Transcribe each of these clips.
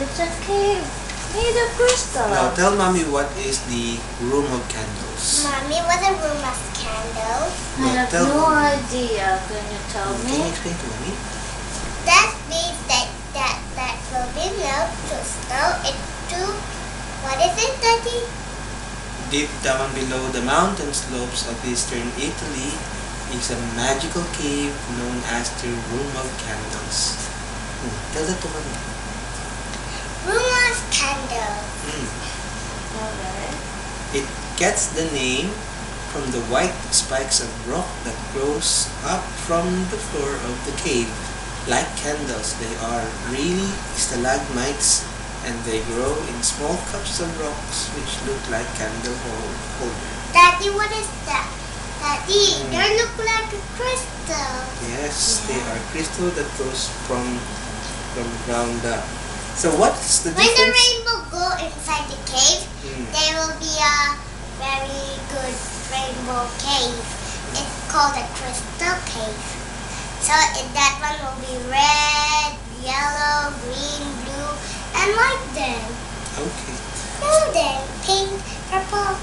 It's a cave made of crystal. Now tell Mommy what is the room of candles. Mommy, what a room of candles? I have no idea. Can you tell Can me? you explain to Mommy? That means that will be melt crystal into, what is it, Daddy? Deep down below the mountain slopes of eastern Italy is a magical cave known as the Room of Candles. Tell that to Mommy. Room of candles. Alright. It gets the name from the white spikes of rock that grows up from the floor of the cave. Like candles, they are really stalagmites, and they grow in small cups of rocks which look like candle holders. Daddy, what is that? Daddy, they look like a crystal. Yes, they are crystal that goes from ground up. So what's the When the difference? rainbow go inside the cave, there will be a very good rainbow cave. It's called a crystal cave. So that one will be red, yellow, green, blue, and white then. Okay. Then pink, purple.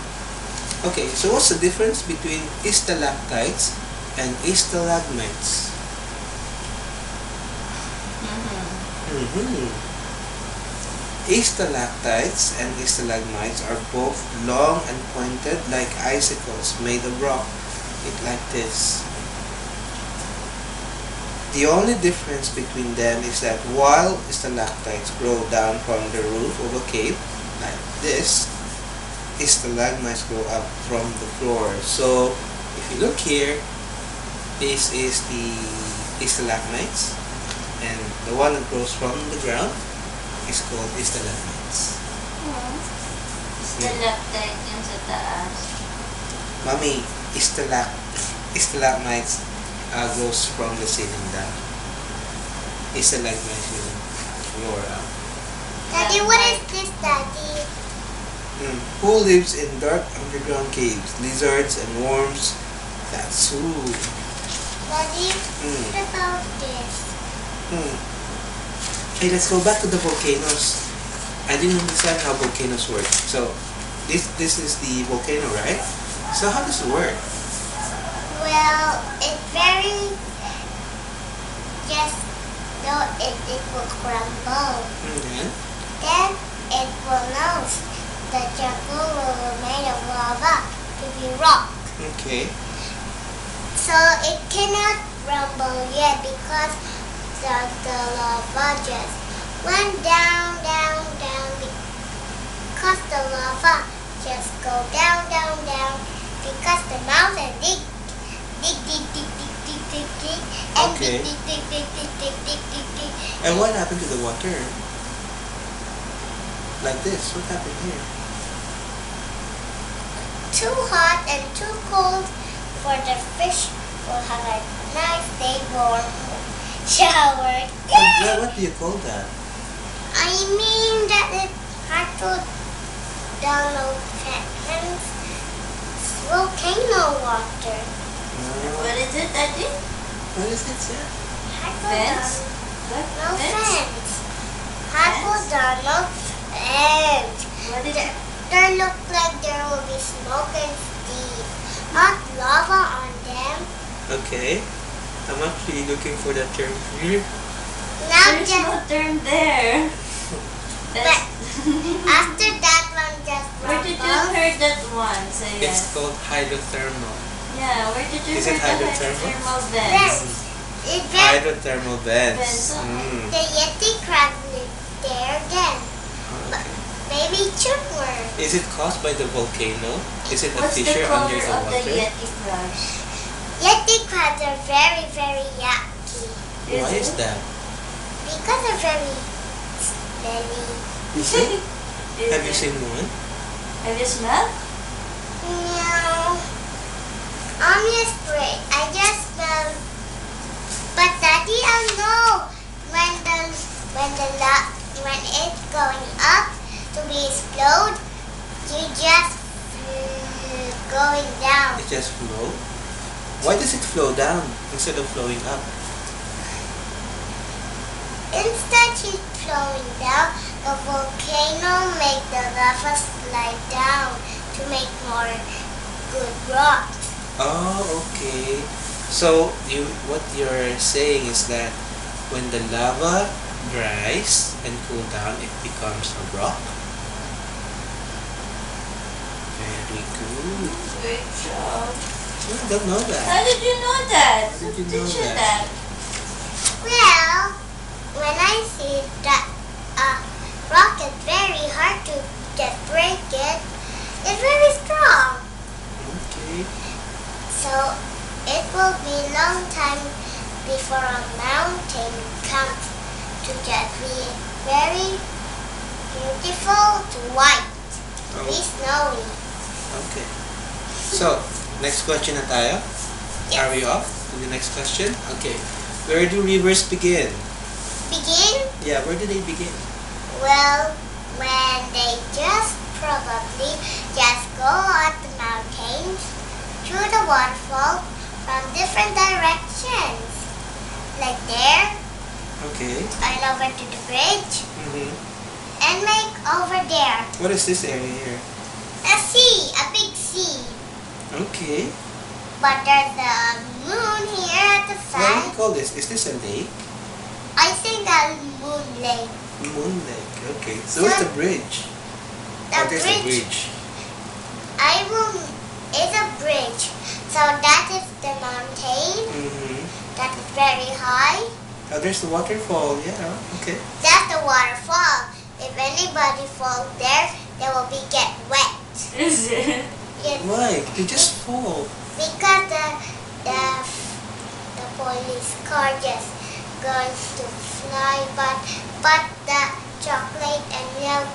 Okay, so what's the difference between stalactites and stalagmites? Stalactites and stalagmites are both long and pointed like icicles made of rock. Like this. The only difference between them is that while stalactites grow down from the roof of a cave, like this, stalagmites grow up from the floor. So, if you look here, this is the stalagmites, and the one that grows from the ground is called stalagmites. Stalactite yung sa taas. Mommy, stalagmites grows from the ceiling down. Stalagmites yung floor up. Daddy, what is this, Daddy? Who lives in dark underground caves? Lizards and worms. That's who. Daddy, what about this? Hey, let's go back to the volcanoes. I didn't understand how volcanoes work. So, this is the volcano, right? So how does it work? Well, it's very just though it will crumble. Then it will know the jungle will be made of lava to be rock. Okay. So it cannot rumble yet because the lava just went down, down, down. Because the lava just go down, down, down. Because the mountain dig, and Okay. dig. And what happened to the water? Like this. What happened here? Too hot and too cold for the fish will have a nice day warm shower. What do you call that? I mean that it's Hydrothermal Vents volcano water. What is it, Daddy? What is it, sir? Vents? No Vents? vents. Hydrothermal vents. What is it? They look like there will be smoke and steam, not lava on them. Okay. I'm actually looking for that term here. Now There's just no term there. but after that one just Where did you rumbles. heard that one? Say It's yes. called hydrothermal. Yeah, where did you Is it heard the hydrothermal? hydrothermal Vents. vents? It vents. Hydrothermal vents. Vents, The Yeti crab lived there again. Okay. Baby chipmunk. Is it caused by the volcano? Is it a What's the fissure color under the of the water? Yeti crabs? Yeti crabs are very, very yucky. Why is it? that? Because they're very smelly. Is it? Is Have you it? seen one? Have you smelled? No. Only spray. I just smell. But Daddy, I know when it's going up to be explode, you just going down. It just flow? Why does it flow down instead of flowing up? Instead, it's flowing down. The the volcano make the lava slide down to make more good rocks. Oh, okay. So what you're saying is that when the lava dries and cool down, it becomes a rock. Very good. Great job. I don't know How that. did you know that? How did you Who know teach you that? that? Well, when I see that a rock is very hard to just break it, it's very strong. Okay. So it will be a long time before a mountain comes to just be very beautiful to white, be Oh, snowy. okay. So, next question na tayo. Yes. Are we off to the next question? Okay. Where do rivers begin? Begin? Yeah, where do they begin? Well, when they just probably just go up the mountains through the waterfall from different directions. Like there, Okay. and over to the bridge, Mm-hmm. and make over there. What is this area here? A sea, a big sea. Okay. But there's a moon here at the What do you side. call this? Is this a lake? I think a moon lake. Moon lake. Okay. So where's the bridge? The What is the bridge, bridge? I will, is a bridge. So that is the mountain. Mm-hmm. That is very high. Oh, there's the waterfall. Yeah. Okay. That's the waterfall. If anybody falls there, they will be get wet. Is it? Yes, Why? They just fall. because the police car just going to fly, but the chocolate and milk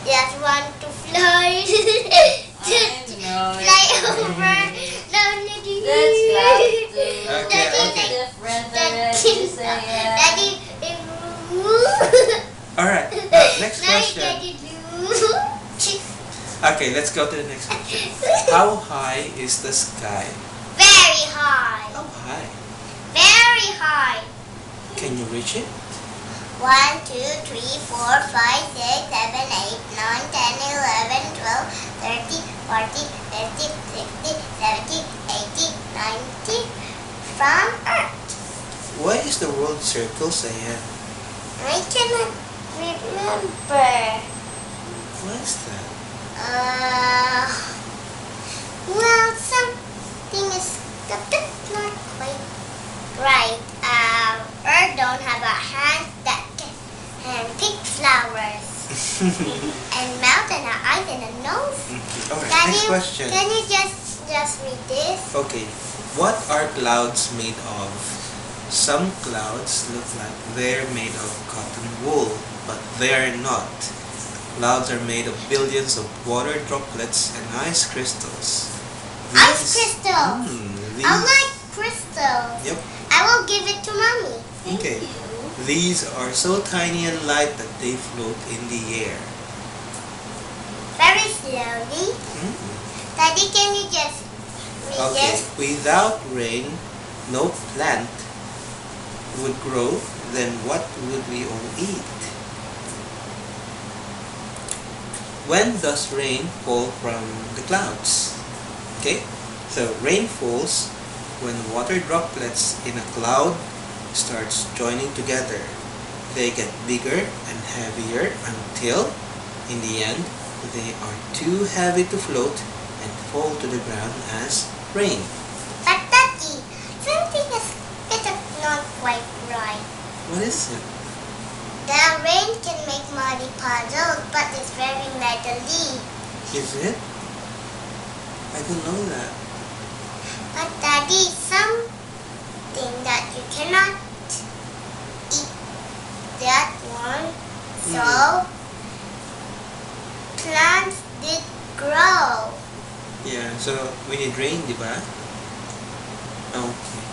just want to fly. Just I know. fly over. That's cloud too. Okay, okay. Different already. So yeah. Daddy, All right. Next question. Daddy, Okay, let's go to the next question. How high is the sky? very high, How high? very high. Can you reach it? 1, 2, 3, 4, 5, 6, 7, 8, 9, 10, 11, 12, 13, 14, 15, 16, 17, 18, 19 from Earth. Why is the world circle, Xean? I cannot remember. Why is that? Well, something is that's not quite right. Earth don't have a hand that can pick flowers. And mouth and an eyes and a nose. All right. Can Next you, question. Can you just read this? Okay. What are clouds made of? Some clouds look like they're made of cotton wool, but they're not. Clouds are made of billions of water droplets and ice crystals. Ice crystal. These, I like crystals. Yep. I will give it to mommy. Thank Okay. you. These are so tiny and light that they float in the air. Very slowly. Mm. Daddy, can you just read Okay. this? Without rain, no plant would grow. Then what would we all eat? When does rain fall from the clouds? Okay, so rain falls when water droplets in a cloud starts joining together. They get bigger and heavier until, in the end, they are too heavy to float and fall to the ground as rain. But Daddy, something is not quite right. What is it? The rain can make muddy puddles, but it's very metally. Is it? I don't know that. But Daddy, something that you cannot eat that one. So plants did grow. Yeah, so we need rain, di ba? Okay.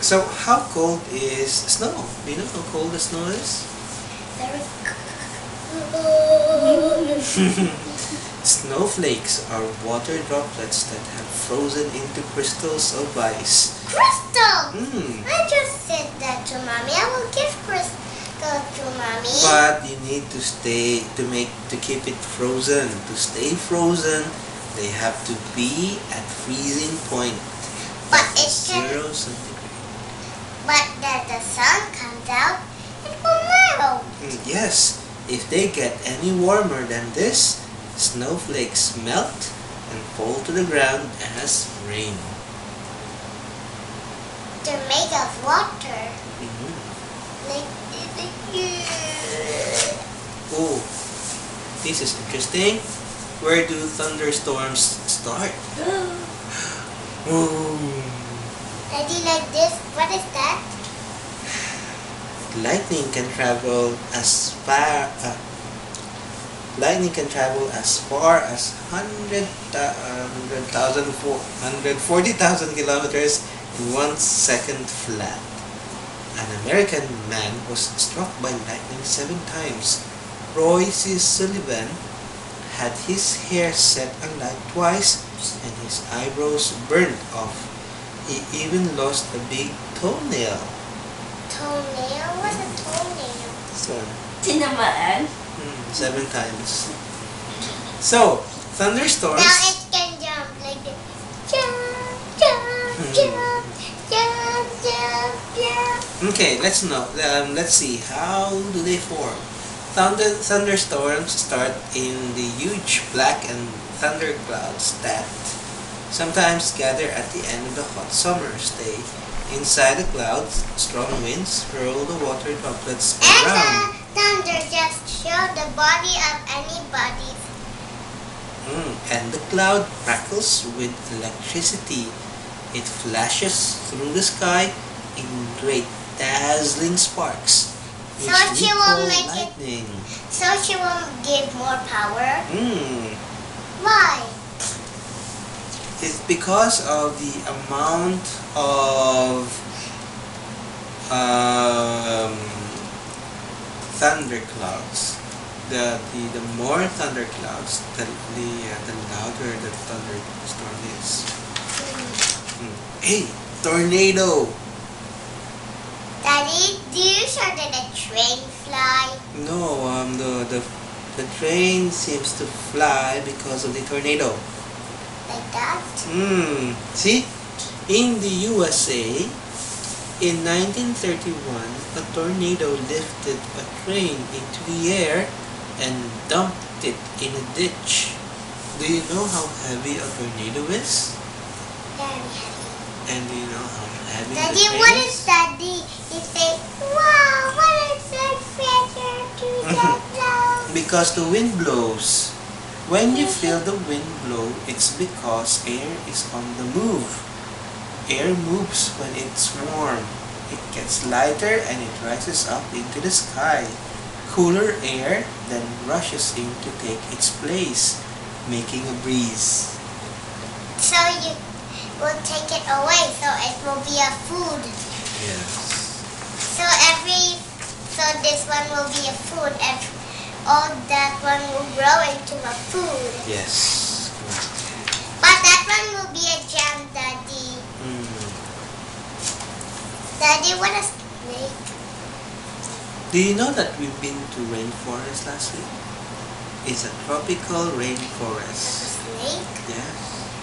So how cold is snow? Do you know how cold the snow is? Very Snowflakes are water droplets that have frozen into crystals of ice. crystal. Mm. I just said that to mommy. I will give crystal to mommy. Mommy. But you need to keep it frozen. To stay frozen, they have to be at freezing point. But That it is can. 0 centigrade. But that the sun comes out, it will melt. Yes, if they get any warmer than this, snowflakes melt and fall to the ground as rain. They're made of water. Mhm. Like Oh, this is interesting. Where do thunderstorms start? Oh. Daddy, like this. What is that? Lightning can travel as far as 140,000 kilometers in 1 second flat. An American man was struck by lightning 7 times. Roy C. Sullivan had his hair set alight twice and his eyebrows burnt off. He even lost a big toenail. Toenail? What's a toenail? So, Tinamaan. 7 times. So, thunderstorms. Now it can jump like this. Jump, jump, jump, jump, jump, jump. Okay, let's see. How do they form? Thunderstorms start in the huge black and thunder clouds that sometimes gather at the end of the hot summer's day. Inside the clouds, strong winds hurl the water droplets And around. the thunder just show the body of anybody. And the cloud crackles with electricity. It flashes through the sky in great dazzling sparks, which So we she call will make lightning. So she will give more power. Mm. Why? It's because of the amount of thunderclouds. The more thunderclouds, the louder the thunderstorm is. Hey, tornado! Daddy, do you show that the train fly? No, the train seems to fly because of the tornado. Like that? See? In the USA, in 1931, a tornado lifted a train into the air and dumped it in a ditch. Do you know how heavy a tornado is? Very heavy. And do you know how heavy the Daddy, train what is? is Daddy? You say, wow, what is that pressure to that blow? Because the wind blows. When you feel the wind blow, it's because air is on the move. Air moves when it's warm. It gets lighter and it rises up into the sky. Cooler air then rushes in to take its place, making a breeze. So you will take it away, so it will be a food. Yes. So this one will be a food, and all that one will grow into a food. Yes. But that one will be a jam, Daddy. Daddy, what a snake. Do you know that we've been to rainforest last week? It's a tropical A rainforest. snake? Yes.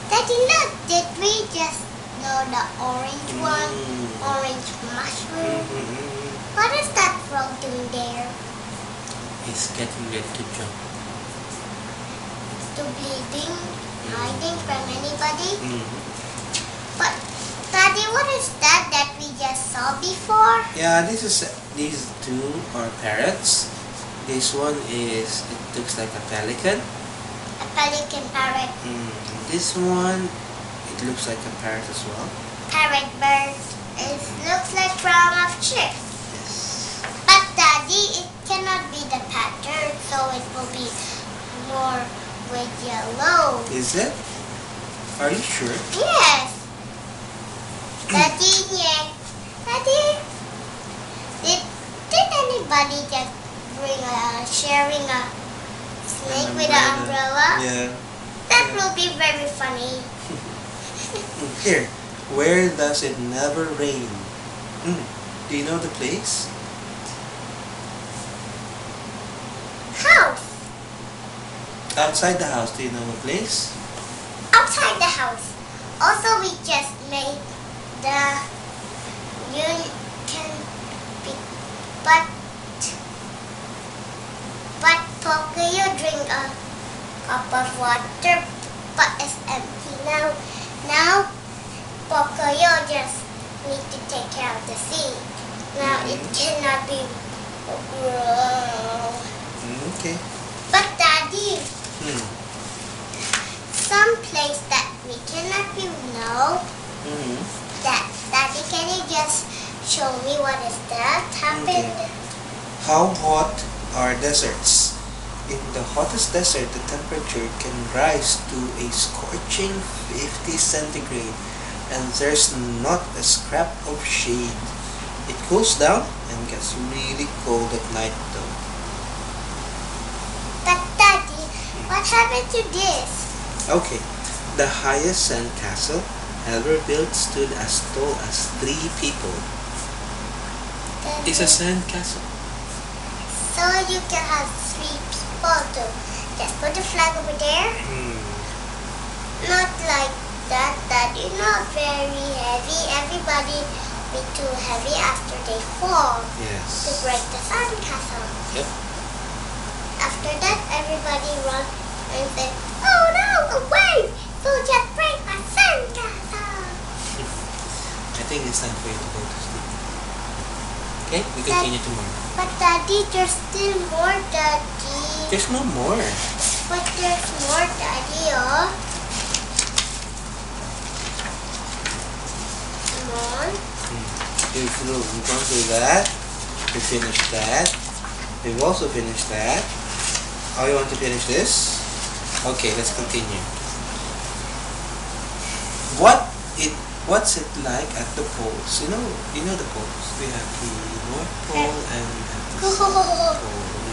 Daddy, look, did we just know the orange one? Orange mushroom? What is that frog doing there? It's getting ready to jump. To bleeding? Hiding from anybody? Mm-hmm. But, Daddy, what is that we just saw before? Yeah, these two are parrots. This one it looks like a pelican. A pelican parrot. This one, it looks like a parrot as well. Parrot bird. It looks like from a chick. Yes. But Daddy, it cannot be the pattern, so it will be more with yellow. Is it? Are you sure? Yes. Daddy, yeah. Daddy, did anybody just sharing a snake with an umbrella? Yeah. That will be very funny. Here, where does it never rain? Do you know the place? Outside the house, do you know a place? Outside the house. Also, we just made the you can be, but Pocoyo drink a cup of water, but it's empty now. Now Pocoyo just need to take care of the seed. Now it cannot be grow. Okay. But Daddy, Hmm. some place that we cannot be know. Mm-hmm. Daddy, can you just show me what is that happened? Okay. How hot are deserts? In the hottest desert, the temperature can rise to a scorching 50 centigrade, and there's not a scrap of shade. It cools down and gets really cold at night though. But Daddy, what happened to this? Okay, the highest sand castle ever built stood as tall as 3 people. Daddy, It's a sand castle. so you can have 3 people too. Just put the flag over there. Not like that, Daddy. Not very heavy. Everybody be too heavy after they fall to Yes. break the sand castle. Yep. After that, everybody run and say, "Oh no, away! So just break my sand castle." I think it's time for you to go to sleep. Okay, we continue tomorrow. But Daddy, there's still more, Daddy. There's no more. But there's more, Daddy, oh. Come on. We've gone through that. We finished that. We've also finished that. Oh, you want to finish this? Okay, let's continue. What's it like at the poles? You know the poles. We have the North Pole and we have the South Pole.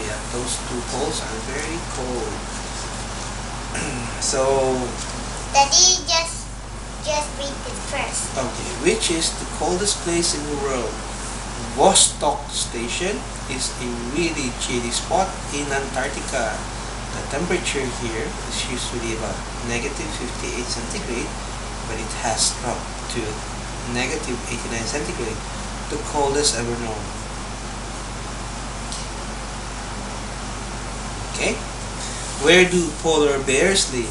Yeah, those 2 poles are very cold. So, Daddy, just read this first. okay, which is the coldest place in the world? Vostok Station is a really chilly spot in Antarctica. The temperature here is usually about negative 58 centigrade, but it has dropped to negative 89 centigrade, the coldest ever known. Okay, where do polar bears live?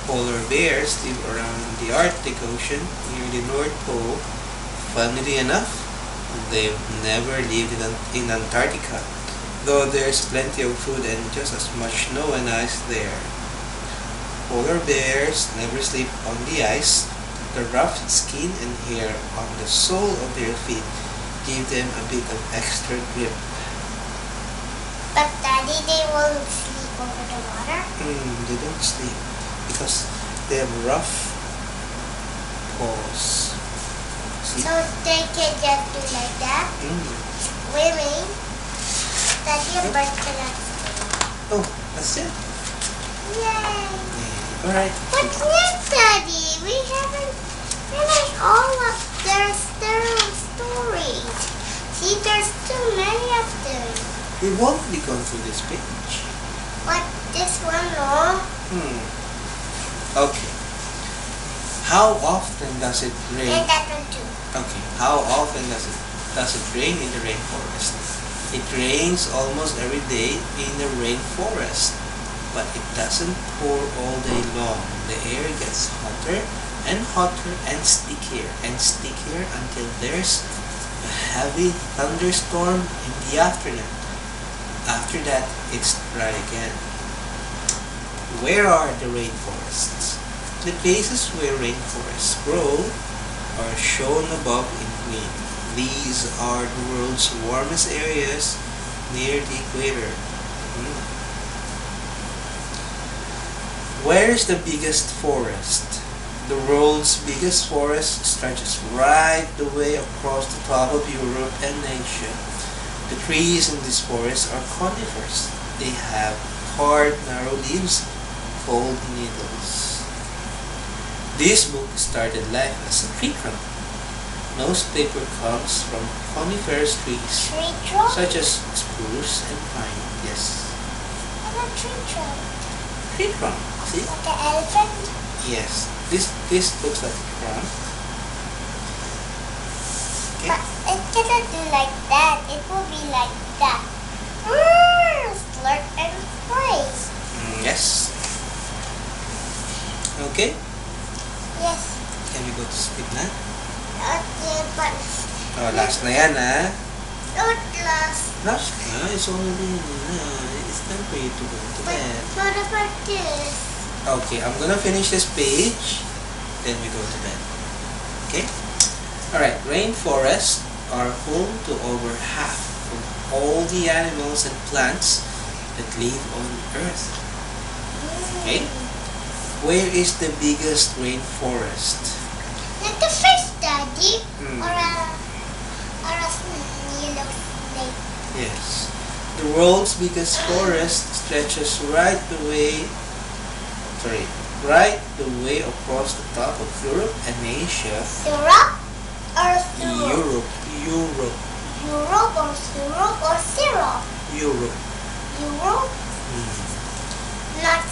Polar bears live around the Arctic Ocean near the North Pole. Funnily enough, they've never lived in Antarctica, though there's plenty of food and just as much snow and ice there. Polar bears never sleep on the ice. The rough skin and hair on the sole of their feet give them a bit of extra grip. But Daddy, they won't sleep over the water. They don't sleep because they have rough paws. See? So they can just do like that. Swimming. Daddy, a bird cannot swim. Oh, that's it. Yay! Alright. What's next, Daddy? We haven't finished all of their stories. See, there's too many of them. We've already gone through this page. But this one, no. Okay. How often does it rain? And that one too. Okay. How often does it rain in the rainforest? It rains almost every day in the rainforest, but it doesn't pour all day long. The air gets hotter and hotter and stickier until there's a heavy thunderstorm in the afternoon. After that, it's dry again. Where are the rainforests? The places where rainforests grow are shown above in green. These are the world's warmest areas near the equator. Where is the biggest forest? The world's biggest forest stretches right the way across the top of Europe and Asia. The trees in this forest are conifers. They have hard, narrow leaves called needles. This book started life as a tree trunk. Most paper comes from coniferous trees, Tree trunk? such as spruce and pine. Yes. a tree trunk. Tree trunk. See? Like an elephant. Yes. This looks like a trunk. Okay. But it cannot do like that. It will be like that. Slurp and spray. Yes. Okay. Yes. Can we go to sleep na? Okay, but Oh, last na yan, ha? not last. Last na? It's already, it's time for you to go to But bed. what about this? Okay, I'm gonna finish this page, then we go to bed. Okay? Alright, rainforests are home to over half of all the animals and plants that live on Earth. Okay? Where is the biggest rainforest? Like the fish, Daddy. Hmm. Or a yellow snake. Yes. The world's biggest forest stretches right the way across the top of Europe and Asia. Syrup or syrup? Europe. Europe or syrup or syrup? Europe. Europe? Hmm. Not